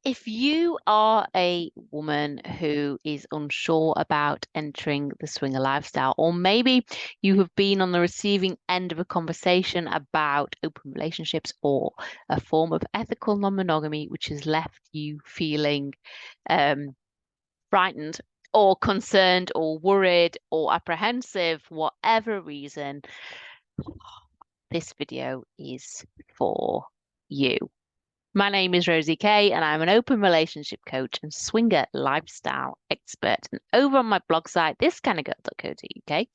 If you are a woman who is unsure about entering the swinger lifestyle, or maybe you have been on the receiving end of a conversation about open relationships or a form of ethical non-monogamy, which has left you feeling frightened or concerned or worried or apprehensive, whatever reason, this video is for you. My name is Rosie Kay, and I'm an open relationship coach and swinger lifestyle expert. And over on my blog site, ThisKindaGirl.co.uk,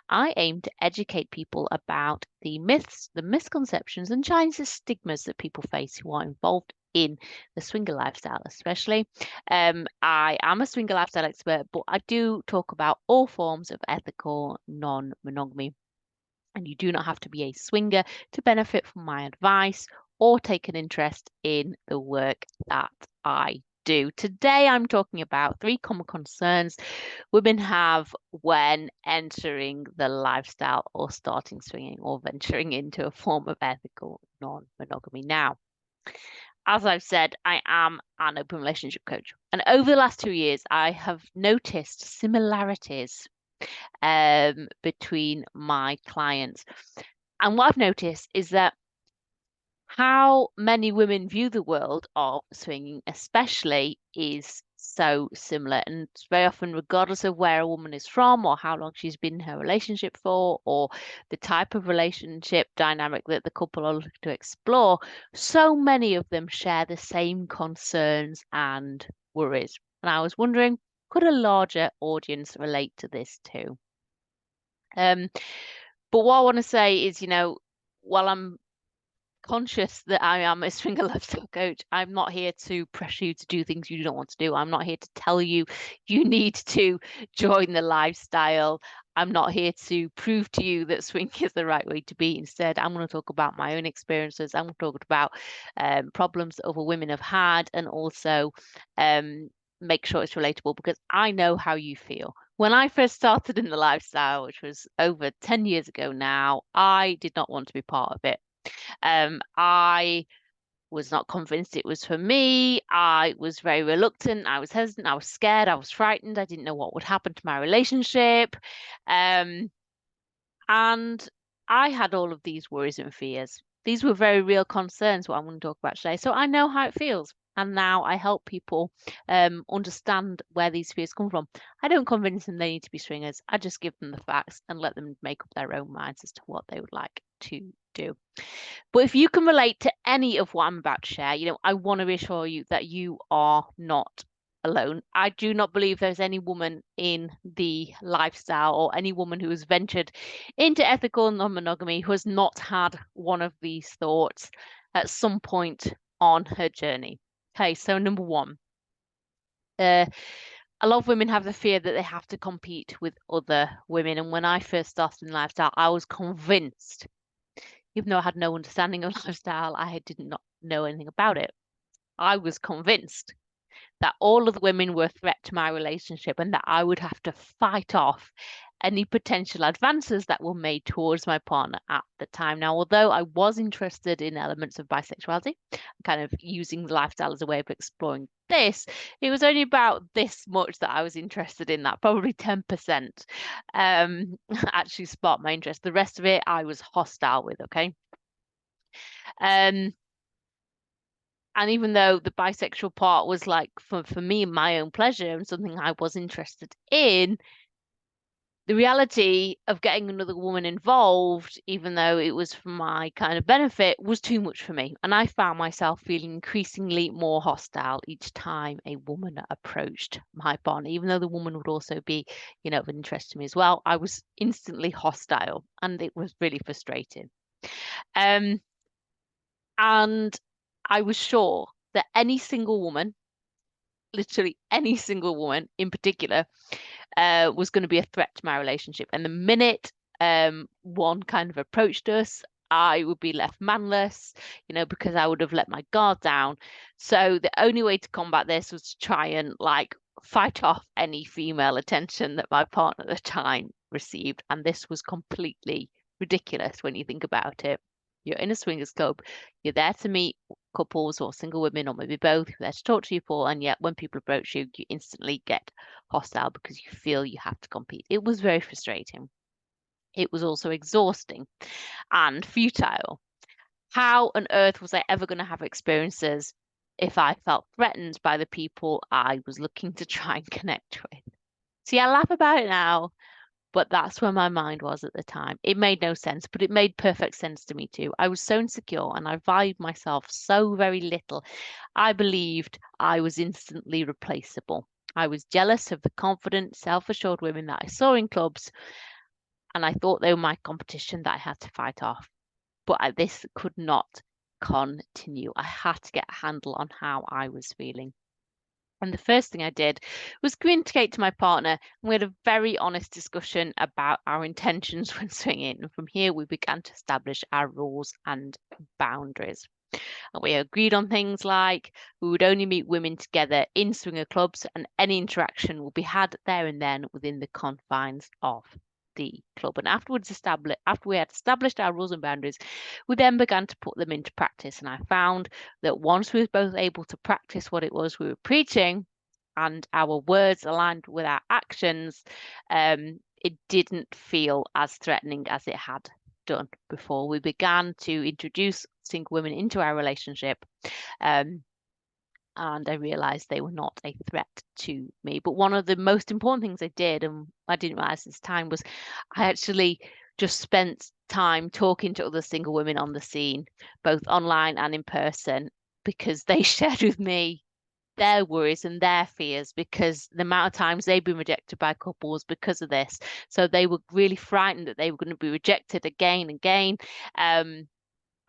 I aim to educate people about the myths, the misconceptions, and Chinese stigmas that people face who are involved in the swinger lifestyle, especially. I am a swinger lifestyle expert, but I do talk about all forms of ethical non-monogamy. And you do not have to be a swinger to benefit from my advice or take an interest in the work that I do. Today, I'm talking about 3 common concerns women have when entering the lifestyle or starting swinging or venturing into a form of ethical non-monogamy. Now, as I've said, I am an open relationship coach. And over the last 2 years, I have noticed similarities between my clients. And what I've noticed is that how many women view the world of swinging, especially, is so similar. And it's very often, regardless of where a woman is from or how long she's been in her relationship for, or the type of relationship dynamic that the couple are looking to explore, so many of them share the same concerns and worries. And I was wondering, could a larger audience relate to this too? But what I want to say is, while I'm conscious that I am a swinger lifestyle coach, I'm not here to pressure you to do things you don't want to do. I'm not here to tell you you need to join the lifestyle. I'm not here to prove to you that swing is the right way to be. Instead, I'm going to talk about my own experiences. I'm going to talk about problems that other women have had, and also make sure it's relatable, because I know how you feel. When I first started in the lifestyle, which was over 10 years ago now, I did not want to be part of it. I was not convinced it was for me. I was very reluctant. I was hesitant. I was scared. I was frightened. I didn't know what would happen to my relationship. And I had all of these worries and fears. These were very real concerns, what I'm going to talk about today. So I know how it feels. And now I help people understand where these fears come from. I don't convince them they need to be swingers. I just give them the facts and let them make up their own minds as to what they would like to do. But if you can relate to any of what I'm about to share, I want to reassure you that you are not alone. I do not believe there's any woman in the lifestyle or any woman who has ventured into ethical non-monogamy who has not had one of these thoughts at some point on her journey. Okay, so number one, a lot of women have the fear that they have to compete with other women. And when I first started in lifestyle, I was convinced, even though I had no understanding of lifestyle, I did not know anything about it. I was convinced that all of the women were a threat to my relationship and that I would have to fight off any potential advances that were made towards my partner at the time. Now, although I was interested in elements of bisexuality, kind of using the lifestyle as a way of exploring this, it was only about this much that I was interested in, that probably 10% actually sparked my interest. The rest of it I was hostile with, okay? And even though the bisexual part was like for me my own pleasure and something I was interested in, the reality of getting another woman involved, even though it was for my kind of benefit, was too much for me. And I found myself feeling increasingly more hostile each time a woman approached my partner, even though the woman would also be, of interest to me as well. I was instantly hostile, and it was really frustrating. And I was sure that any single woman, literally any single woman in particular, was going to be a threat to my relationship. And the minute one kind of approached us, I would be left manless, because I would have let my guard down. So the only way to combat this was to try and fight off any female attention that my partner at the time received. And this was completely ridiculous when you think about it. You're in a swingers club. You're there to meet couples or single women or maybe both, you're there to talk to people, and yet when people approach you, you instantly get hostile because you feel you have to compete. It was very frustrating. It was also exhausting and futile. How on earth was I ever going to have experiences if I felt threatened by the people I was looking to try and connect with? See, I laugh about it now, but that's where my mind was at the time. It made no sense, but it made perfect sense to me too. I was so insecure and I valued myself so very little. I believed I was instantly replaceable. I was jealous of the confident, self-assured women that I saw in clubs, and I thought they were my competition that I had to fight off. But this could not continue. I had to get a handle on how I was feeling. And the first thing I did was communicate to my partner, and we had a very honest discussion about our intentions when swinging. And from here, we began to establish our rules and boundaries. And we agreed on things like we would only meet women together in swinger clubs, and any interaction will be had there and then within the confines of the club. And after we had established our rules and boundaries, we then began to put them into practice. And I found that once we were both able to practice what it was we were preaching, and our words aligned with our actions, it didn't feel as threatening as it had done before. We began to introduce single women into our relationship, and I realized they were not a threat to me. But one of the most important things I did, and I didn't realize this time, was I actually just spent time talking to other single women on the scene, both online and in person, because they shared with me their worries and their fears, because the amount of times they've been rejected by couples because of this. So they were really frightened that they were going to be rejected again and again.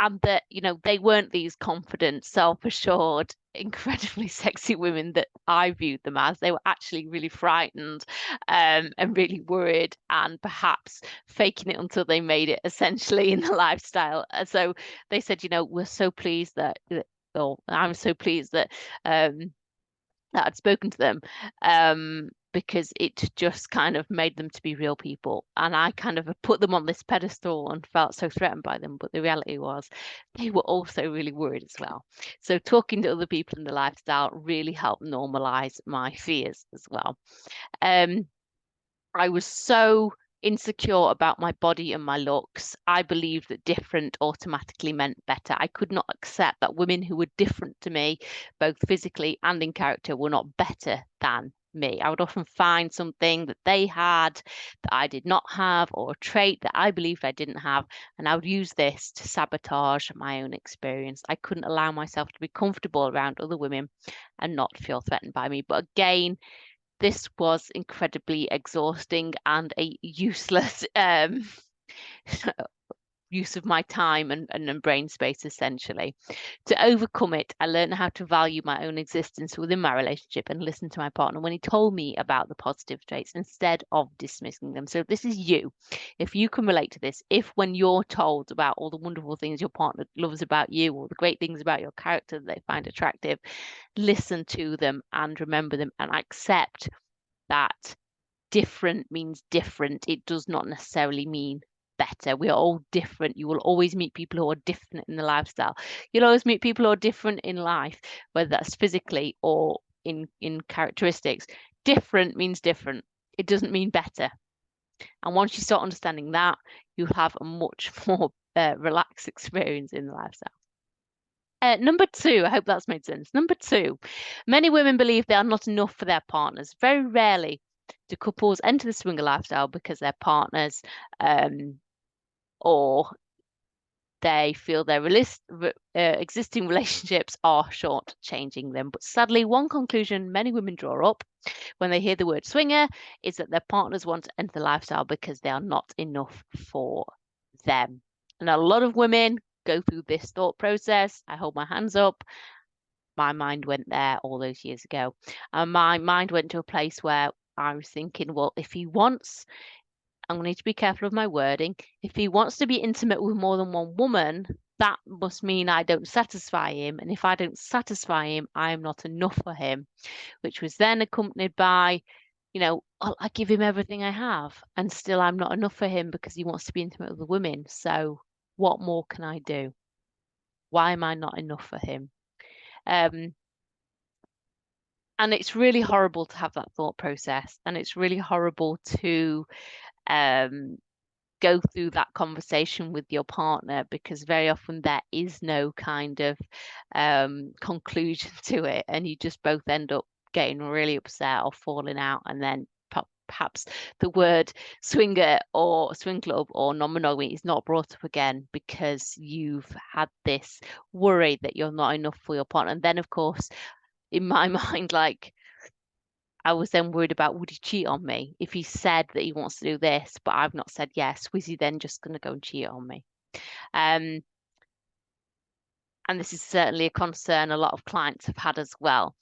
And that, they weren't these confident, self-assured, incredibly sexy women that I viewed them as. They were actually really frightened, and really worried, and perhaps faking it until they made it, essentially, in the lifestyle. So they said, we're so pleased or I'm so pleased that I'd spoken to them, because it just kind of made them to be real people. And I kind of put them on this pedestal and felt so threatened by them. But the reality was they were also really worried as well. So talking to other people in the lifestyle really helped normalize my fears as well. I was so insecure about my body and my looks. I believed that different automatically meant better. I could not accept that women who were different to me, both physically and in character, were not better than me. I would often find something that they had that I did not have, or a trait that I believed I didn't have, and I would use this to sabotage my own experience. I couldn't allow myself to be comfortable around other women and not feel threatened by me. But again, this was incredibly exhausting and a useless use of my time and brain space, essentially. To overcome it, I learned how to value my own existence within my relationship and listen to my partner when he told me about the positive traits instead of dismissing them. So this is you. If you can relate to this, if when you're told about all the wonderful things your partner loves about you, or the great things about your character that they find attractive, listen to them and remember them and accept that different means different. It does not necessarily mean better. We are all different. You will always meet people who are different in the lifestyle. You'll always meet people who are different in life, whether that's physically or in characteristics. Different means different. It doesn't mean better. And once you start understanding that, you'll have a much more relaxed experience in the lifestyle. Number two, I hope that's made sense. Number two, many women believe they are not enough for their partners. Very rarely do couples enter the swinger lifestyle because their partners, or they feel their existing relationships are short-changing them. But sadly, one conclusion many women draw up when they hear the word swinger is that their partners want to enter the lifestyle because they are not enough for them. And a lot of women go through this thought process. I hold my hands up. My mind went there all those years ago. And my mind went to a place where I was thinking, well, if he wants, I'm going to need to be careful of my wording. If he wants to be intimate with more than one woman, that must mean I don't satisfy him. And if I don't satisfy him, I am not enough for him, which was then accompanied by, I give him everything I have and still I'm not enough for him because he wants to be intimate with the women. So what more can I do? Why am I not enough for him? And it's really horrible to have that thought process, and it's really horrible to go through that conversation with your partner, because very often there is no kind of conclusion to it, and you just both end up getting really upset or falling out, and then perhaps the word swinger or swing club or non-monogamy is not brought up again because you've had this worry that you're not enough for your partner. And then, of course, in my mind, like, I was then worried about, would he cheat on me if he said that he wants to do this, but I've not said yes? Was he then just going to go and cheat on me? And this is certainly a concern a lot of clients have had as well.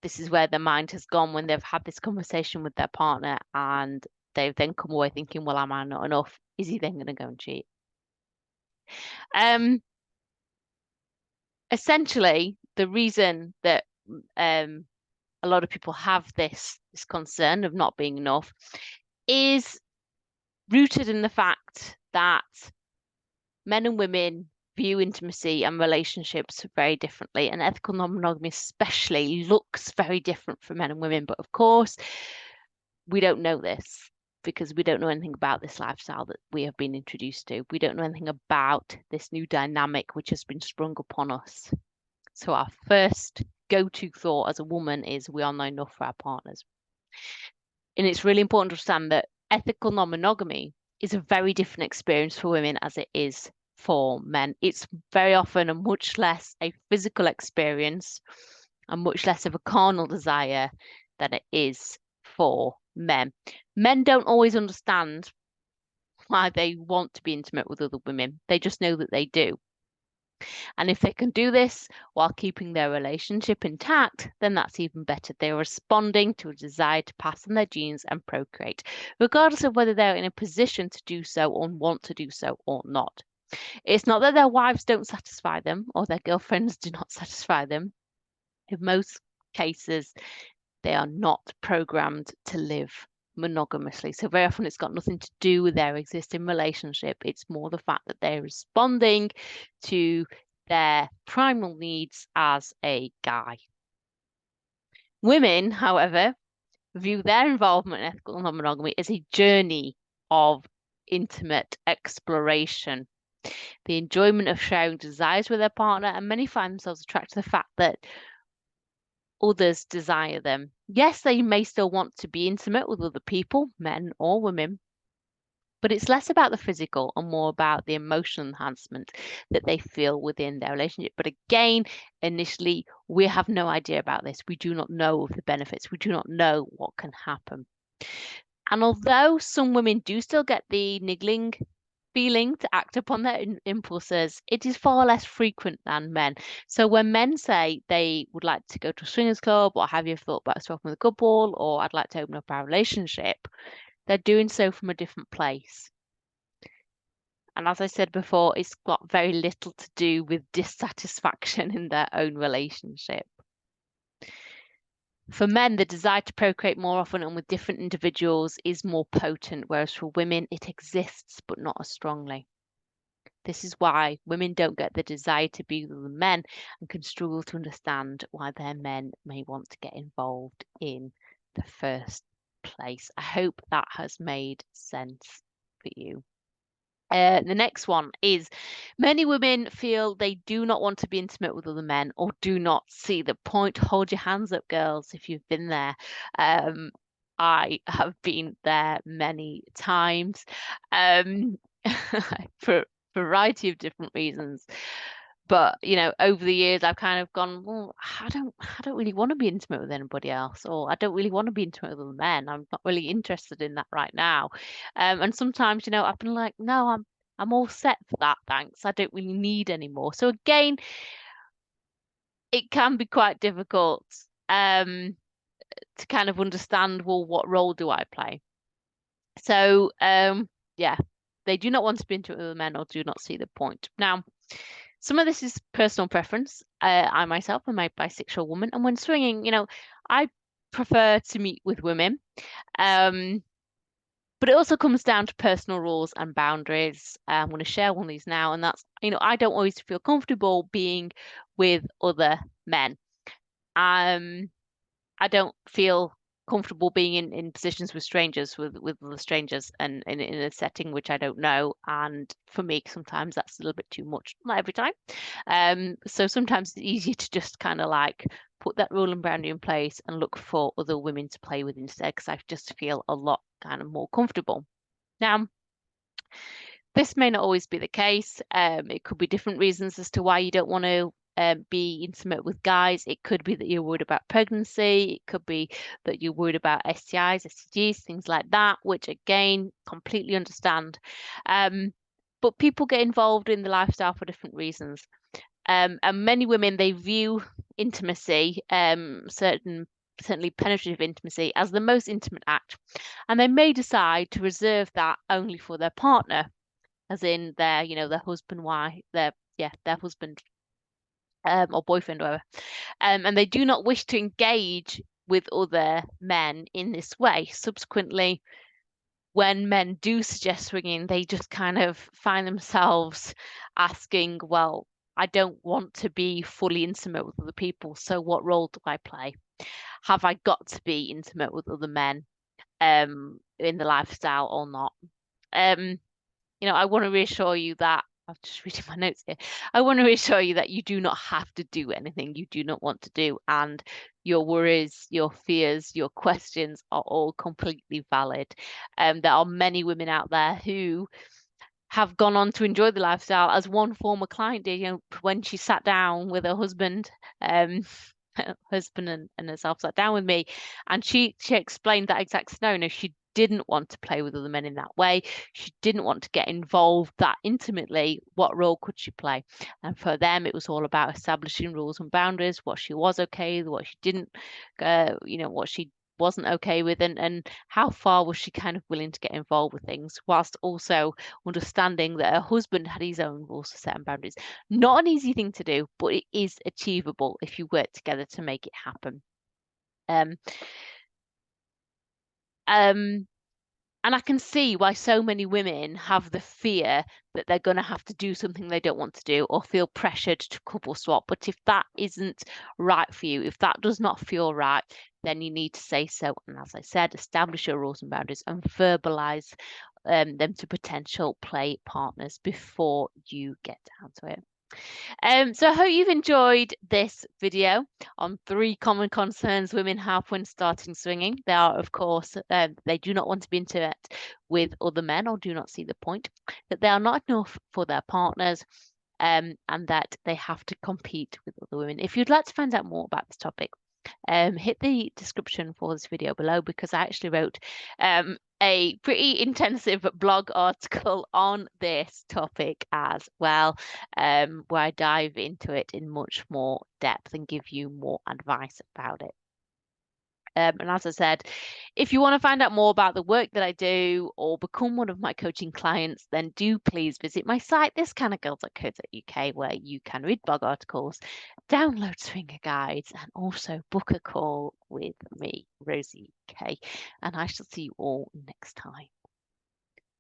This is where their mind has gone when they've had this conversation with their partner, and they've then come away thinking, well, am I not enough? Is he then going to go and cheat? Essentially, the reason that a lot of people have this concern of not being enough is rooted in the fact that men and women view intimacy and relationships very differently, and ethical non-monogamy especially looks very different for men and women. But of course, we don't know this because we don't know anything about this lifestyle that we have been introduced to. We don't know anything about this new dynamic which has been sprung upon us. So our first go-to thought as a woman is we are not enough for our partners. And it's really important to understand that ethical non-monogamy is a very different experience for women as it is for men. It's very often a much less a physical experience and much less of a carnal desire than it is for men. Men don't always understand why they want to be intimate with other women. They just know that they do. And if they can do this while keeping their relationship intact, then that's even better. They're responding to a desire to pass on their genes and procreate, regardless of whether they're in a position to do so or want to do so or not. It's not that their wives don't satisfy them or their girlfriends do not satisfy them. In most cases, they are not programmed to live monogamously. So very often it's got nothing to do with their existing relationship. It's more the fact that they're responding to their primal needs as a guy. Women, however, view their involvement in ethical non-monogamy as a journey of intimate exploration, the enjoyment of sharing desires with their partner, and many find themselves attracted to the fact that others desire them. Yes, they may still want to be intimate with other people, men or women, but it's less about the physical and more about the emotional enhancement that they feel within their relationship. But again, initially, we have no idea about this. We do not know of the benefits. We do not know what can happen. And although some women do still get the niggling feeling to act upon their impulses, it is far less frequent than men. So when men say they would like to go to a swingers club, or have you thought about swapping with a couple, or I'd like to open up our relationship, they're doing so from a different place. And as I said before, it's got very little to do with dissatisfaction in their own relationship. For men, the desire to procreate more often and with different individuals is more potent, whereas for women, it exists but not as strongly. This is why women don't get the desire to be with men and can struggle to understand why their men may want to get involved in the first place. I hope that has made sense for you. The next one is many women feel they do not want to be intimate with other men or do not see the point. Hold your hands up, girls, if you've been there. I have been there many times for a variety of different reasons. But over the years, I've kind of gone, well, I don't really want to be intimate with anybody else, or I don't really want to be intimate with other men. I'm not really interested in that right now. And sometimes, I've been like, no, I'm all set for that, thanks. I don't really need any more. So again, it can be quite difficult to kind of understand, well, what role do I play? So yeah, they do not want to be intimate with other men or do not see the point. Now, some of this is personal preference. I myself am a bisexual woman, and when swinging, I prefer to meet with women. But it also comes down to personal rules and boundaries. I'm going to share one of these now, and that's, I don't always feel comfortable being with other men. I don't feel comfortable being in positions with strangers, with other strangers, and in a setting which I don't know. And for me, sometimes that's a little bit too much. Not every time. So sometimes it's easier to just kind of like put that rule and boundary in place and look for other women to play with instead, because I just feel a lot kind of more comfortable. Now, this may not always be the case. It could be different reasons as to why you don't want to be intimate with guys. It could be that you're worried about pregnancy. It could be that you're worried about STIs, STDs, things like that, which again, completely understand. But people get involved in the lifestyle for different reasons. And many women, they view intimacy, certainly penetrative intimacy, as the most intimate act. And they may decide to reserve that only for their partner, as in their, their husband, their husband, or boyfriend, or whatever. And they do not wish to engage with other men in this way. Subsequently, when men do suggest swinging, they just kind of find themselves asking, well, I don't want to be fully intimate with other people, so what role do I play? Have I got to be intimate with other men in the lifestyle or not? I want to reassure you that I'm just reading my notes here. I want to reassure you that you do not have to do anything you do not want to do, and your worries, your fears, your questions are all completely valid. There are many women out there who have gone on to enjoy the lifestyle, as one former client did. When she sat down with her husband, husband and herself sat down with me, and she explained that exact scenario. She didn't want to play with other men in that way. She didn't want to get involved that intimately. What role could she play? And for them, it was all about establishing rules and boundaries, what she was okay with, what she didn't, what she wasn't okay with, and how far was she kind of willing to get involved with things, whilst also understanding that her husband had his own rules to set and boundaries. Not an easy thing to do, but it is achievable if you work together to make it happen. And I can see why so many women have the fear that they're going to have to do something they don't want to do, or feel pressured to couple swap. But if that isn't right for you, if that does not feel right, then you need to say so. And as I said, establish your rules and boundaries and verbalize them to potential play partners before you get down to it. So I hope you've enjoyed this video on 3 common concerns women have when starting swinging. They are, of course, they do not want to be intimate with other men, or do not see the point, that they are not enough for their partners, and that they have to compete with other women. If you'd like to find out more about this topic, hit the description for this video below, because I actually wrote a pretty intensive blog article on this topic as well, where I dive into it in much more depth and give you more advice about it. And as I said, if you want to find out more about the work that I do or become one of my coaching clients, then do please visit my site, ThisKindaGirl.co.uk, where you can read blog articles, download swinger guides, and also book a call with me, Rosie K. And I shall see you all next time.